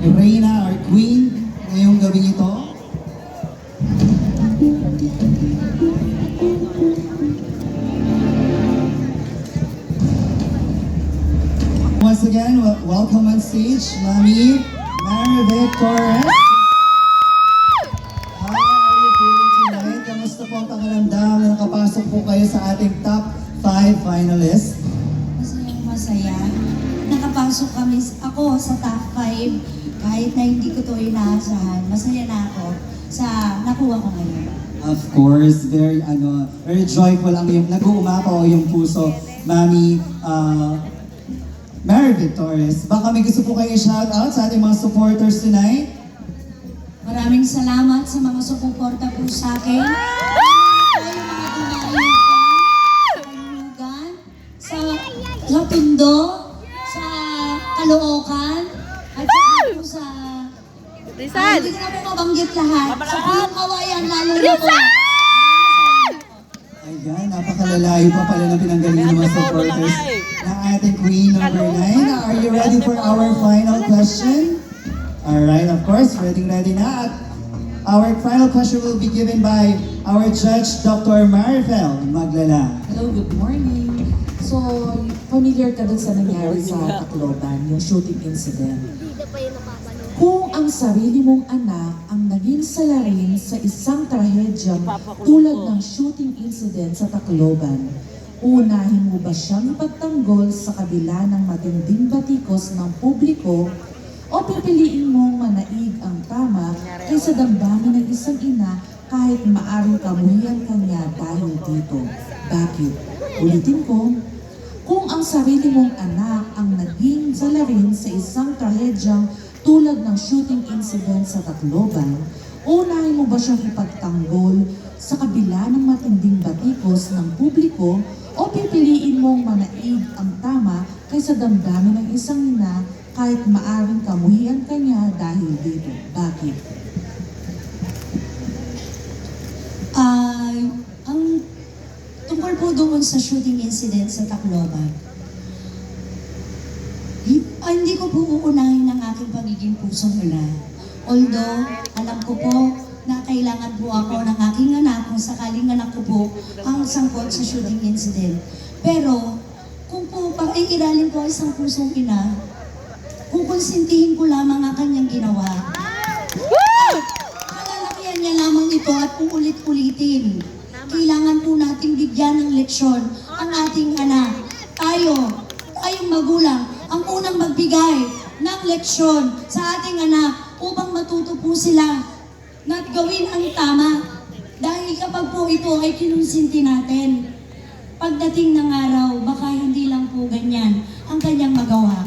Reyna, our Queen, ngayong gabi ito. Once again, welcome on stage, Mami Marivic Torres. How are you feeling tonight? Kamusta po ang pakiramdam na nakapasok po kayo sa ating top 5 finalists? Masaya. Nakapasok ako sa top 5 kahit na hindi ko to inaasahan. Masaya na ako sa nakuha ko ngayon. Of course, very joyful ang yung nag-uumapaw yung puso, Mami Marivic Torres. Baka may gusto po kayo i-shout out sa ating mga supporters tonight? Maraming salamat sa mga sumuporta po sa akin. Sa Tondo, sa Caloocan, at saka po sa... Rizal! Hindi ko na po mabanggit lahat. Sa Pulong Kawayan, lalo na po. Ayan, napakalalayo pa pala ng pinanggalingan ng mga supporters ng ating Queen number 9. Are you ready for our final question? Alright, of course, ready na. At our final question will be given by our judge, Dr. Marifel Maglala. Hello, good morning. So, familiar ka dun sa nangyari sa Tacloban, yung shooting incident. Kung ang sarili mong anak ang naging salarin sa isang trahedyang tulad ng shooting incident sa Tacloban, unahin mo ba siyang ipagtanggol sa kabila ng matinding batikos ng publiko o pipiliin mong manaig ang tama kaysa damdamin ng isang ina kahit maaring kamuhian kanya dahil dito? Bakit? Ulitin ko, kung ang sarili mong anak ang naging salarin sa isang trahedyang tulad ng shooting incident sa Tacloban, unahin mo ba siyang ipagtanggol sa kabila ng matinding batikos ng publiko o pipiliin mong manaig ang tama kaysa damdamin ng isang ina kahit maaring kamuhian kanya dahil dito? Bakit? Ang tungkol po doon sa shooting incident sa Tacloban, hindi ko po uunahin ng aking pagiging pusong ina. Although, alam ko po na kailangan po ako ng aking anak kung sakaling anak ko po ang sangkot sa shooting incident. Pero, kung po pag-iiralin ko isang pusong ina, kukonsintihin ko lamang ang kanyang ginawa. Kalalakihan niya lamang ito at uulit-ulitin. Kailangan po nating bigyan ng leksyon ang ating anak. Tayong magulang, ang unang magbigay ng leksyon sa ating anak upang matuto po sila na gawin ang tama. Dahil kapag po ito ay kinonsinti natin, pagdating ng araw, baka hindi lang po ganyan ang kanyang magawa.